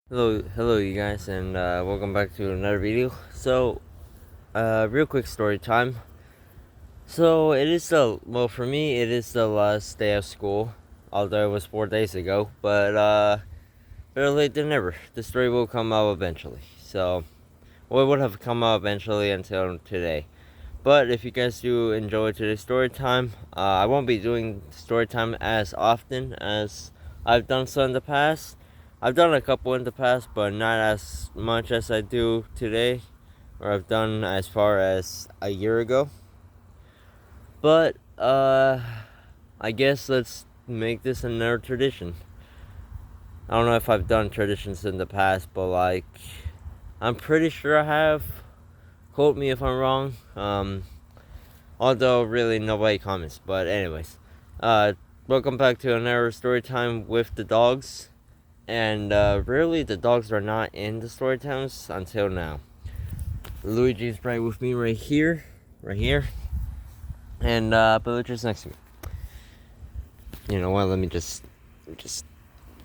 Hello, you guys, and welcome back to another video. So, real quick story time. So, for me, it is the last day of school, although it was 4 days ago, but, better late than never. The story will come out eventually. So, well, it would have come out eventually until today. But if you guys do enjoy today's story time, I won't be doing story time as often as I've done so in the past. I've done a couple in the past, but not as much as I do today, or I've done as far as a year ago. But, I guess let's make this another tradition. I don't know if I've done traditions in the past, but I'm pretty sure I have. Quote me if I'm wrong. Although really nobody comments. But anyways, welcome back to another story time with the dogs. And really, the dogs are not in the story times until now. Luigi's right with me right here, and Belucci's next to me. You know what? Let me just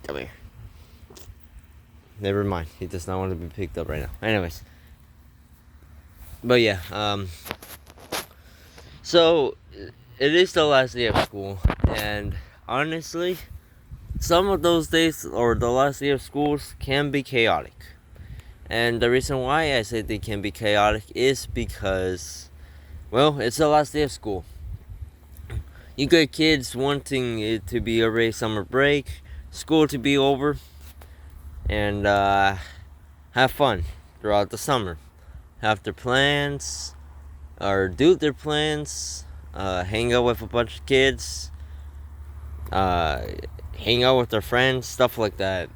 come here. Never mind. He does not want to be picked up right now. Anyways, but yeah, so it is the last day of school, and honestly, some of those days or the last day of schools can be chaotic. And the reason why I say they can be chaotic is because, well, it's the last day of school. You get kids wanting it to be already summer break, school to be over, and have fun throughout the summer. Have their plans, or do their plans, hang out with a bunch of kids, hang out with their friends, stuff like that.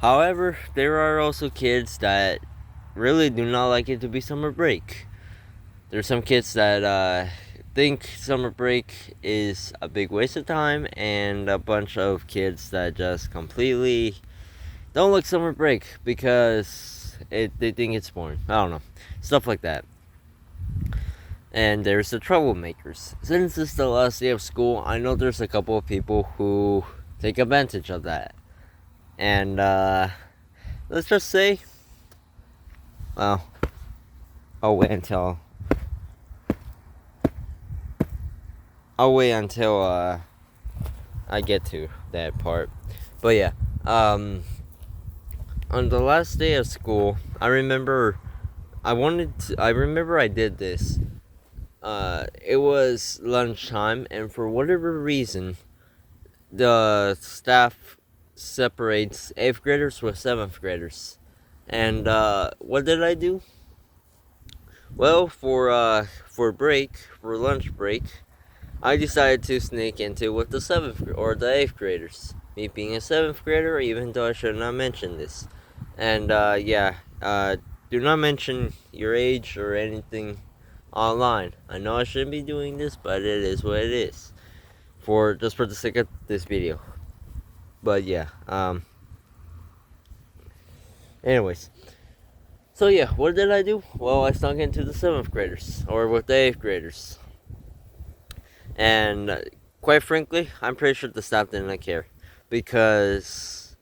However, there are also kids that really do not like it to be summer break. There's some kids that think summer break is a big waste of time, and a bunch of kids that just completely don't like summer break because they think it's boring. I don't know. Stuff like that. And there's the troublemakers. Since it's the last day of school, I know there's a couple of people who take advantage of that. And let's just say, well, I'll wait until I get to that part. But yeah, on the last day of school, I remember I did this. It was lunchtime, and for whatever reason, the staff separates 8th graders with 7th graders. And what did I do? Well, for lunch break, I decided to sneak into with the 8th graders. Me being a 7th grader, even though I should not mention this. And do not mention your age or anything online. I know I shouldn't be doing this, but it is what it is. For the sake of this video. But yeah, anyways. So yeah, what did I do? Well, I snuck into the 7th graders, or with the 8th graders. And quite frankly, I'm pretty sure the staff didn't care. Because,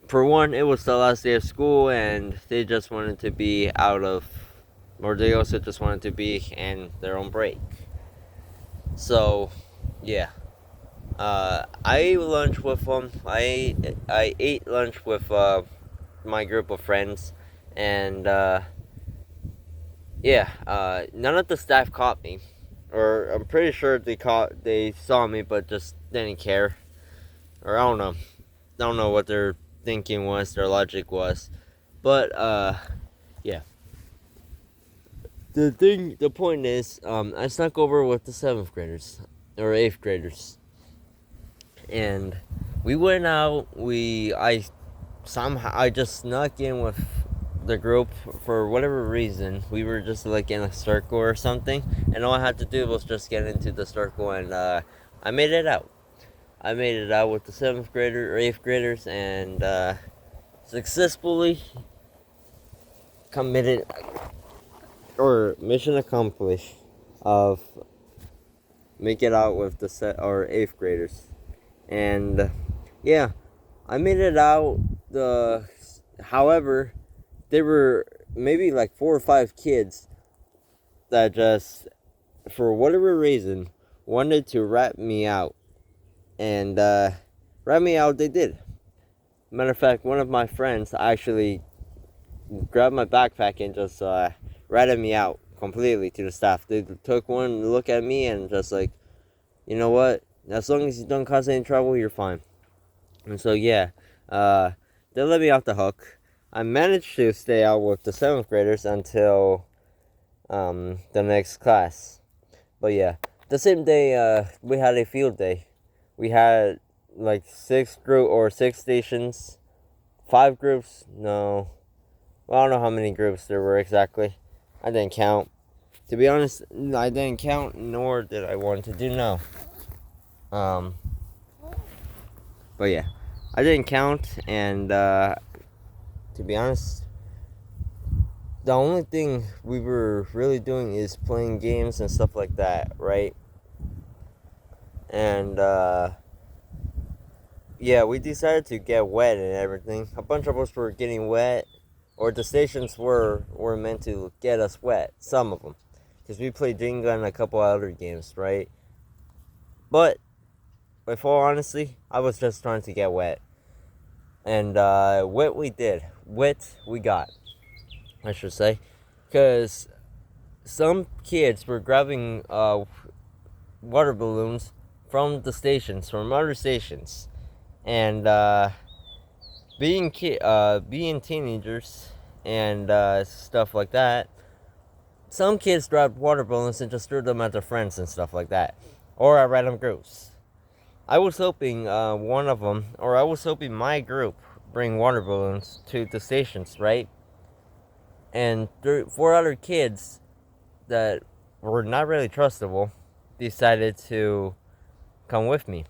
for one, it was the last day of school, and they just wanted to be they also just wanted to be in their own break. So, yeah. I ate lunch with them. I ate lunch with my group of friends, and none of the staff caught me, or I'm pretty sure they saw me, but just didn't care, or I don't know what their thinking was, their logic was, but yeah. The point is, I snuck over with the 7th graders or 8th graders, and we went out. I just snuck in with the group for whatever reason. We were just like in a circle or something, and all I had to do was just get into the circle, and I made it out. I made it out with the 8th graders, and successfully committed or mission accomplished of make it out with the 8th graders, and yeah, I made it out however, there were maybe like 4 or 5 kids that just, for whatever reason, wanted to rat me out. And rat me out they did. Matter of fact, one of my friends actually grabbed my backpack and just ratted me out completely to the staff. They took one look at me and just like, you know what? As long as you don't cause any trouble, you're fine. And so yeah, they let me off the hook. I managed to stay out with the 7th graders until the next class. But yeah, the same day we had a field day. We had like 6 stations, 5 groups. No, well, I don't know how many groups there were exactly. I didn't count. To be honest, I didn't count, nor did I want to do no. But yeah, I didn't count, and to be honest, the only thing we were really doing is playing games and stuff like that, right? And yeah, we decided to get wet and everything. A bunch of us were getting wet, or the stations were meant to get us wet. Some of them, because we played Jenga and a couple other games, right? But with all honesty, I was just trying to get wet. And wet we did. Wet we got, I should say. Because some kids were grabbing water balloons from the stations, from other stations. And being teenagers and stuff like that, some kids grabbed water balloons and just threw them at their friends and stuff like that. Or at random groups. I was hoping my group bring water balloons to the stations, right? And 4 other kids that were not really trustable decided to come with me,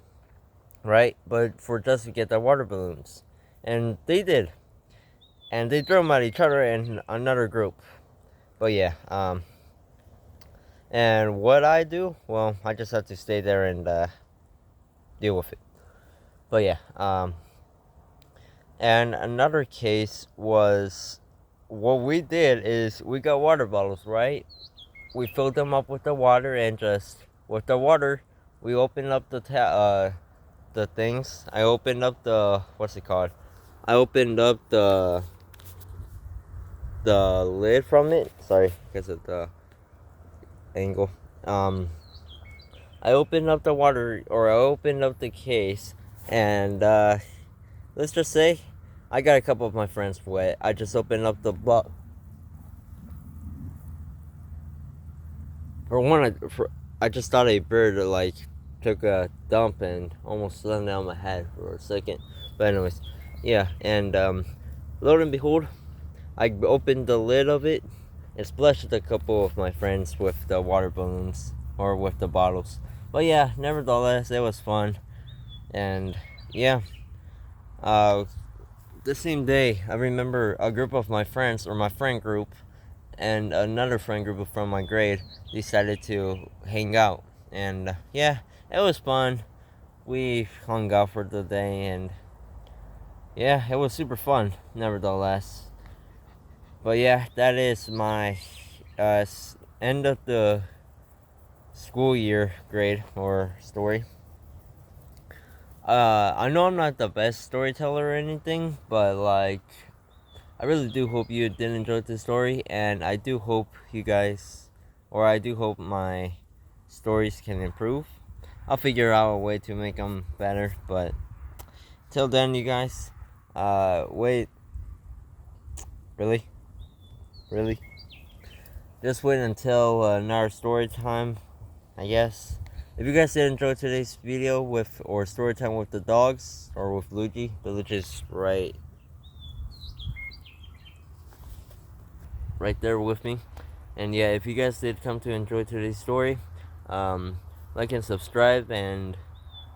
right? But for just to get the water balloons. And they did. And they threw them at each other and another group. But yeah, and what I do? Well, I just have to stay there and deal with it. But yeah, and another case was, what we did is we got water bottles, right? We filled them up with the water, and just with the water, we opened up the things. I opened up the, what's it called? I opened up the lid from it. Sorry, because of the angle. I opened up the water, or I opened up the case, and let's just say I got a couple of my friends wet. I just opened up the I just thought a bird like took a dump and almost landed on my head for a second. But anyways, yeah, and lo and behold, I opened the lid of it and splashed a couple of my friends with the water balloons, or with the bottles. But yeah, nevertheless, it was fun. And yeah, the same day, I remember a group of my friends, or my friend group, and another friend group from my grade decided to hang out. And yeah, it was fun. We hung out for the day, and yeah, it was super fun, nevertheless. But yeah, that is my end of the school year grade or story. I know I'm not the best storyteller or anything, but like, I really do hope you did enjoy this story, and I do hope my stories can improve. I'll figure out a way to make them better, but till then, you guys, wait, really? Just wait until another story time, I guess. If you guys did enjoy today's video or story time with the dogs, or with Luigi, the Luigi's right there with me. And yeah, if you guys did come to enjoy today's story, like and subscribe, and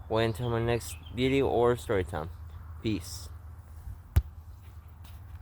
wait until my next video or story time. Peace.